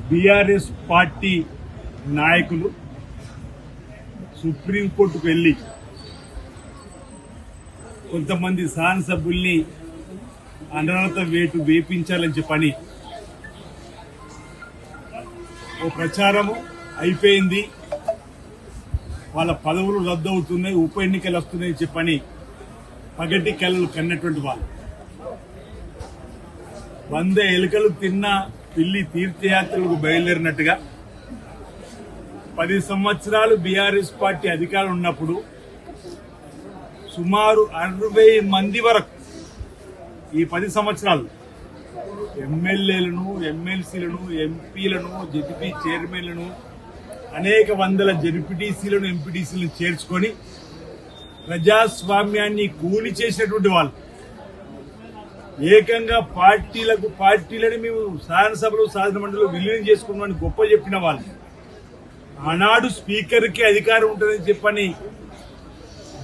BRS party నాయకులు సుప్రీంకోర్టుకు వెళ్లి కొంతమంది శాసనసభ్యుల్ని అనర్హత వేటు వేపించాలని చెప్పని ఓ ప్రచారము అయిపోయింది, వాళ్ళ పదవులు రద్దు అవుతున్నాయి, ఉప ఎన్నికలు వస్తున్నాయని చెప్పని పగటి కలలు కన్నటువంటి వాళ్ళు 100 ఎలుకలు తిన్న పిల్లి తీర్థయాత్రలకు బయలుదేరినట్టుగా 10 సంవత్సరాలు బీఆర్ఎస్ పార్టీ అధికారం ఉన్నప్పుడు సుమారు 60 మంది వరకు ఈ 10 సంవత్సరాలు ఎమ్మెల్యేలను, ఎమ్మెల్సీలను, ఎంపీలను, జెడ్పీ చైర్మన్లను, అనేక వందల జెడ్పీటీసీలను, ఎంపీటీసీలను చేర్చుకొని ప్రజాస్వామ్యాన్ని కూలి చేసినటువంటి వాళ్ళు, ఏకంగా పార్టీలని మేము శాసనసభలో శాసనమండలిలో విలీనం చేసుకున్నామని గొప్ప చెప్పిన వాళ్ళు, ఆనాడు స్పీకర్కి అధికారం ఉంటుందని చెప్పని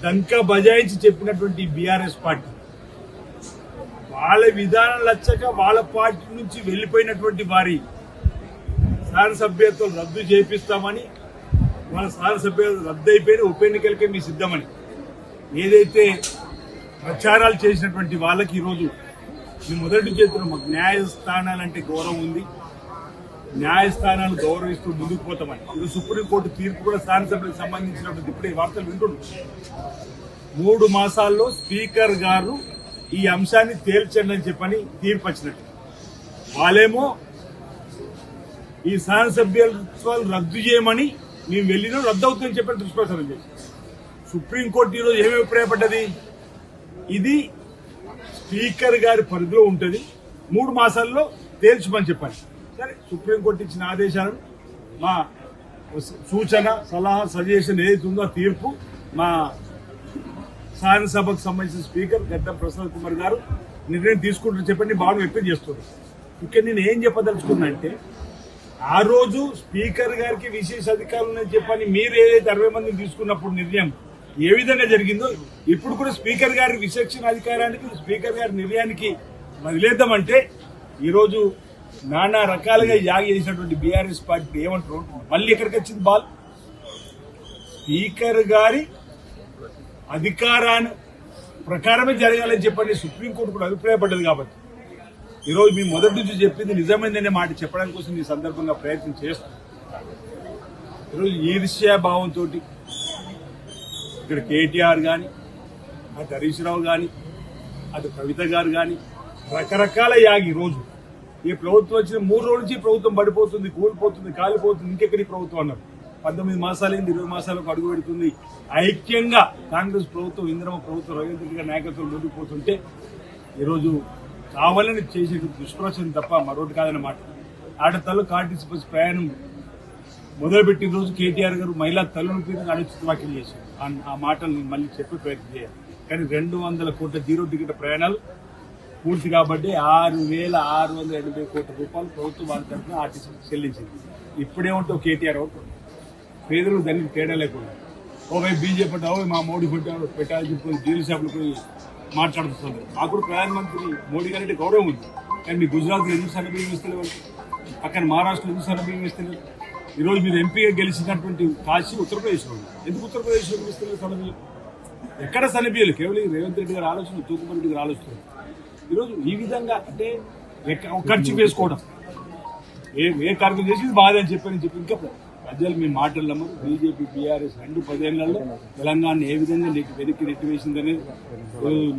డంకా బజాయించి చెప్పినటువంటి బీఆర్ఎస్ పార్టీ వాళ్ళ విధానం నచ్చక వాళ్ళ పార్టీ నుంచి వెళ్లిపోయినటువంటి వారి శాసనసభ్యత్వం రద్దు చేపిస్తామని, వాళ్ళ శాసనసభ్యత్వం రద్దు అయిపోయిన ఉప ఎన్నికలకే మీ సిద్ధమని ఏదైతే ప్రచారాలు చేసినటువంటి వాళ్ళకి ఈరోజు మేము మొదటి చేతున్న మాకు న్యాయస్థానాలంటే గౌరవం ఉంది, న్యాయస్థానాలు గౌరవిస్తూ ముందుకు పోతామని ఇది సుప్రీంకోర్టు తీర్పు కూడా శాసనసభ్యులకు సంబంధించినటువంటి ఇప్పుడే వార్తలు వింటున్నాం. 3 మాసాల్లో స్పీకర్ గారు ఈ అంశాన్ని తేల్చండి అని చెప్పని తీర్పు వచ్చినట్టు, వాళ్ళేమో ఈ శాసనసభ్యత్వాలు రద్దు చేయమని మేము వెళ్ళినా రద్దు అవుతుందని చెప్పని దుష్ప్రచారం చేసి సుప్రీంకోర్టు ఈరోజు ఏమి అభిప్రాయపడ్డది, ఇది స్పీకర్ గారి పరిధిలో ఉంటుంది, 3 మాసాల్లో తేల్చమని చెప్పాలి. సరే, సుప్రీంకోర్టు ఇచ్చిన ఆదేశాలను మా సూచన, సలహా, సజెషన్ ఏదైతే ఉందో తీర్పు మా శాసనసభకు సంబంధించిన స్పీకర్ గడ్డం ప్రసాద్ కుమార్ గారు నిర్ణయం తీసుకుంటారని చెప్పండి భావన వ్యక్తం చేస్తున్నారు. ఇక్కడ నేను ఏం చెప్పదలుచుకున్నా అంటే, ఆ రోజు స్పీకర్ గారికి విశేష అధికారులు ఉన్నాయని చెప్పని మీరు ఏదైతే 60 మందిని తీసుకున్నప్పుడు నిర్ణయం ఏ విధంగా జరిగిందో ఇప్పుడు కూడా స్పీకర్ గారి విచక్షణ అధికారానికి, స్పీకర్ గారి నిర్ణయానికి వదిలేద్దామంటే ఈరోజు నానా రకాలుగా యాగి చేసినటువంటి బీఆర్ఎస్ పార్టీ ఏమంటారు, మళ్ళీ ఎక్కడికి వచ్చింది బాల్, స్పీకర్ గారి అధికారాన్ని ప్రకారమే జరగాలని చెప్పండి సుప్రీంకోర్టు కూడా అభిప్రాయపడ్డది. కాబట్టి ఈరోజు మేము మొదటి నుంచి చెప్పింది నిజమైందనే మాట చెప్పడం కోసం ఈ సందర్భంగా ప్రయత్నం చేస్తాం. ఈరోజు ఈర్ష్యాభావంతో ఇక్కడ కేటీఆర్ కానీ, అటు హరీష్ రావు కానీ, అటు కవిత గారు కానీ రకరకాల యాగి రోజు ఈ ప్రభుత్వం వచ్చిన 3 రోజుల నుంచి ప్రభుత్వం పడిపోతుంది, కూలిపోతుంది, కాలిపోతుంది, ఇంకెక్కడి ప్రభుత్వం అన్నారు. 19 మాసాలైంది, 20 మాసాలకు అడుగు పెడుతుంది. ఐక్యంగా కాంగ్రెస్ ప్రభుత్వం, ఇందిరమ్మ ప్రభుత్వం, రేవంత్ రెడ్డి గారి నాయకత్వం ముందుకు పోతుంటే ఈరోజు కావాలని చేసే దుష్ప్రచారం తప్ప మరొకటి కాదన్నమాట. ఆడతల్లు ఆర్టీసీ బస్ ప్రయాణం మొదలుపెట్టిన రోజు కేటీఆర్ గారు మహిళా తల్లుల అనుచిత వ్యాఖ్యలు చేశారు. ఆ మాటలు మళ్ళీ చెప్పే ప్రయత్నం చేయాలి. కానీ 200 కోట్ల జీరో టికెట్ ప్రయాణాలు పూర్తి కాబట్టి 6,680 కోట్ల రూపాయలు ప్రభుత్వం వారి తరఫున ఆర్టీసీకి చెల్లించింది. ఇప్పుడేమంటావు కేటీఆర్ అవుతుంది, పేదలు దానికి తేడా లేకుండా ఓవైపు బీజేపీ అంటే మా మోడీ పెట్టాలని చెప్పి డీల్ షాపులు పోయి మాట్లాడుతుంది. నాకు కూడా ప్రధానమంత్రి మోడీ గారి గౌరవం ఉంది, కానీ మీ గుజరాత్లో ఎందుకు సన్నబియ్యం ఇస్తలేవు, అక్కడ మహారాష్ట్రలో ఎందుకు సన్నబియ్యం ఇస్తలేవు? ఈరోజు మీరు ఎంపీగా గెలిచినటువంటి కాశీ ఉత్తరప్రదేశ్లో ఎందుకు ఉత్తరప్రదేశ్లో ఇస్తలేదు సన్నబియ్యం? ఎక్కడ సన్నబియ్యాలు? కేవలం రేవంత్ రెడ్డి గారు ఆలోచన, తూకుమరెడ్డి రెడ్డి గారు ఆలోచన. ఈరోజు ఈ విధంగా అంటే ఖర్చు వేసుకోవడం, ఏ కార్యక్రమం చేసి బాధ అని చెప్పి ఇంకా ప్రజలు మీ మాటలు నమ్మరు. బీజేపీ, బీఆర్ఎస్ 2 10 తెలంగాణ ఏ విధంగా వెనక్కి నెట్టివేసింది అనేది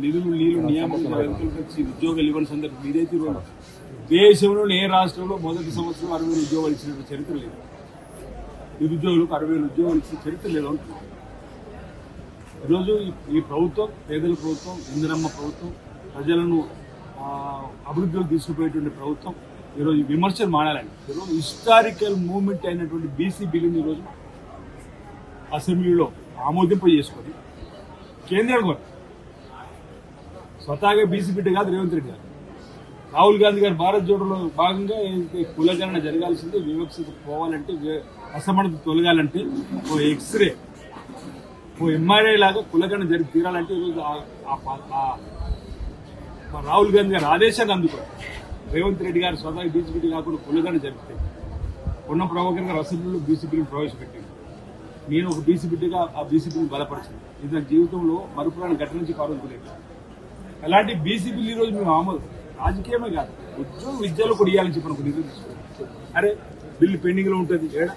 నిధులు, నీళ్లు, నియామకాలు వెనుకలకు వచ్చి ఉద్యోగాలు ఇవ్వని సందర్భం ఇదైతే దేశంలో ఏ రాష్ట్రంలో మొదటి సంవత్సరం 60,000 ఉద్యోగాలు ఇచ్చిన చరిత్ర లేదు. నిరుద్యోగులకు 60,000 ఉద్యోగాలు ఇచ్చిన చరిత్ర లేదు అంటున్నారు. ఈరోజు ఈ ప్రభుత్వం పేదల ప్రభుత్వం, ఇందిరమ్మ ప్రభుత్వం, ప్రజలను అభివృద్ధిలోకి తీసుకుపోయేటువంటి ప్రభుత్వం. ఈరోజు విమర్శలు మానాలండి. ఈరోజు హిస్టారికల్ మూవ్మెంట్ అయినటువంటి బీసీ బిల్లుని ఈరోజు అసెంబ్లీలో ఆమోదింప చేసుకొని కేంద్రం కూడా స్వతహాగా బీసీ బిడ్డ కాదు రేవంత్ రెడ్డి గారు, రాహుల్ గాంధీ గారు భారత్ జోడోలో భాగంగా కులగణన జరగాల్సిందే, వివక్షత పోవాలంటే, అసమానత తొలగాలంటే ఓ ఎక్స్రే, ఓ ఎంఆర్ఐ లాగా కులగణన జరిగి తీరాలంటే ఈరోజు రాహుల్ గాంధీ గారు ఆదేశాన్ని అందుకోవాలి. రేవంత్ రెడ్డి గారు స్వతహా బీజేపీ కాకుండా కులగణన జరిపితే ఉన్న ప్రభాకర్ గారు అసెంబ్లీలో బీసీపీని ప్రవేశపెట్టింది. నేను ఒక బీసీ బిడ్డగా ఆ బీసీపీని బలపరిచింది. ఇది నా జీవితంలో మరుపురాని ఘటన నుంచి పాల్గొనలేదు. అలాంటి బీసీ బిల్లు ఈరోజు మేము ఆమోదం రాజకీయమే కాదు ఉద్యోగ విద్యలో కూడా ఇవ్వాలని చెప్పి ఒక నిర్ణయం తీసుకున్నాం. అరే బిల్లు పెండింగ్లో ఉంటుంది ఏడా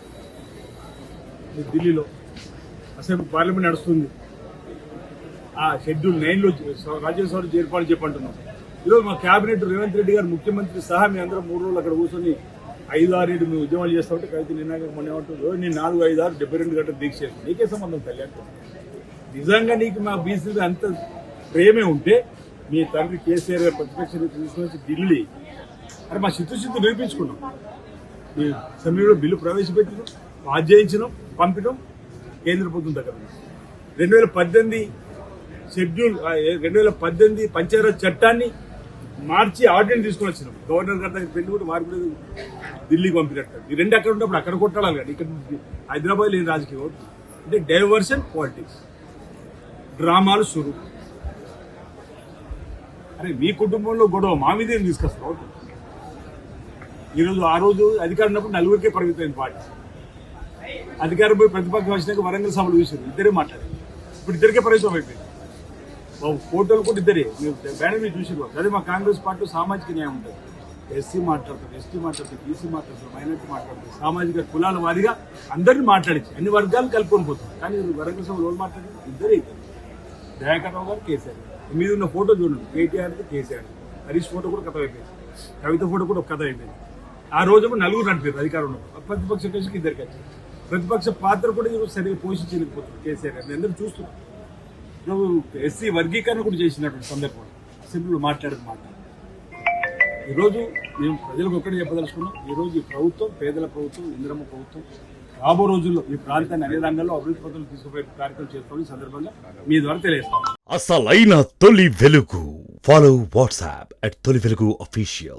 ఢిల్లీలో అసెంబ్లీ పార్లమెంట్ నడుస్తుంది. ఆ షెడ్యూల్ 9లో రాజ్యసభలో ఏర్పాటు చెప్పంటున్నాం. ఈరోజు మా క్యాబినెట్ రేవంత్ రెడ్డి గారు ముఖ్యమంత్రి సహా మీ అందరం 3 రోజులు అక్కడ కూర్చొని 5-6 మేము ఉద్యమాలు చేస్తా ఉంటే కవిత నిన్న మొన్న ఏమంటుంది నేను 4-5-6 72 గంటలు దీక్ష చేస్తాను. నీకే సంబంధం తెలియదు. నిజంగా నీకు మా బీసీ అంత ప్రేమే ఉంటే మీ తండ్రి కేసీఆర్ గారు ప్రతిపక్ష తీసుకుని వచ్చి ఢిల్లీ అరే మా చిత్తశుద్ధి నిరూపించుకున్నాం. మీ అసెంబ్లీలో బిల్లు ప్రవేశపెట్టినాం, పాస్ చేయించినాం, పంపినాం కేంద్ర ప్రభుత్వం దగ్గర. 2018 షెడ్యూల్ 2018 పంచాయతీ చట్టాన్ని మార్చి ఆర్డినెన్స్ తీసుకుని వచ్చినాం. గవర్నర్ గారి దగ్గర పెళ్లి కూడా మార్పు ఢిల్లీకి పంపినట్టు. ఈ రెండు అక్కడ ఉన్నప్పుడు అక్కడ కొట్టాలి కానీ ఇక్కడ హైదరాబాద్ లేని రాజకీయం అంటే డైవర్షన్ పాలిటిక్స్ డ్రామాలు షురు. అరే మీ కుటుంబంలో గొడవ మా మీదే తీసుకొస్తాం. ఈరోజు ఆ రోజు అధికారం ఉన్నప్పుడు 4గురికే పరిమితమైన పార్టీ అధికారం పోయి ప్రతిపక్షం వచ్చినాక వరంగల్ సభలు చూసారు. ఇద్దరే మాట్లాడారు. ఇప్పుడు ఇద్దరికే పరిమితం అయిపోయింది. ఫోటోలు కూడా ఇద్దరే బ్యానర్ మీద చూసారు. అదే మా కాంగ్రెస్ పార్టీ సామాజిక న్యాయం ఉంటుంది. ఎస్సీ మాట్లాడతారు, ఎస్టీ మాట్లాడతారు, బీసీ మాట్లాడతారు, మైనార్టీ మాట్లాడతారు, సామాజిక కులాల వారీగా అందరినీ మాట్లాడించి అన్ని వర్గాలు కలుపుకొని పోతారు. కానీ వరంగల్ సభలో ఎవరు మాట్లాడారు? ఇద్దరే ఇద్దరు. దయాకర్ రావు గారు, కేసీఆర్ మీద ఉన్న ఫోటో చూడండి. కేటీఆర్ది, కేసీఆర్, హరీష్ ఫోటో కూడా కథ అయిపోయింది, కవిత ఫోటో కూడా ఒక కథ అయిపోయింది. ఆ రోజు 4 నడిపారు అధికారంలో. ప్రతిపక్ష కక్షకి ఇద్దరికి వచ్చారు. ప్రతిపక్ష పాత్ర కూడా ఈరోజు సరిగ్గా పోషించలేకపోతుంది కేసీఆర్ గారిని అందరూ చూస్తున్నారు. ఈరోజు ఎస్సీ వర్గీకరణ కూడా చేసినటువంటి సందర్భంలో అసెంబ్లీలో మాట్లాడేది మాట. ఈరోజు మేము ప్రజలకు ఒక్కటే చెప్పదలుచుకున్నాం. ఈరోజు ఈ ప్రభుత్వం పేదల ప్రభుత్వం, ఇందిరమ్మ ప్రభుత్వం రాబో రోజుల్లో ఈ ప్రాంతాన్ని అన్ని రంగాల్లో అభివృద్ధి పథకాలు తీసుకుపోయే కార్యక్రమం చేసుకోవడం సందర్భంగా మీ ద్వారా తెలియజేస్తాం. అసలైన తొలి వెలుగు. ఫాలో వాట్సాప్ @తొలి వెలుగు official.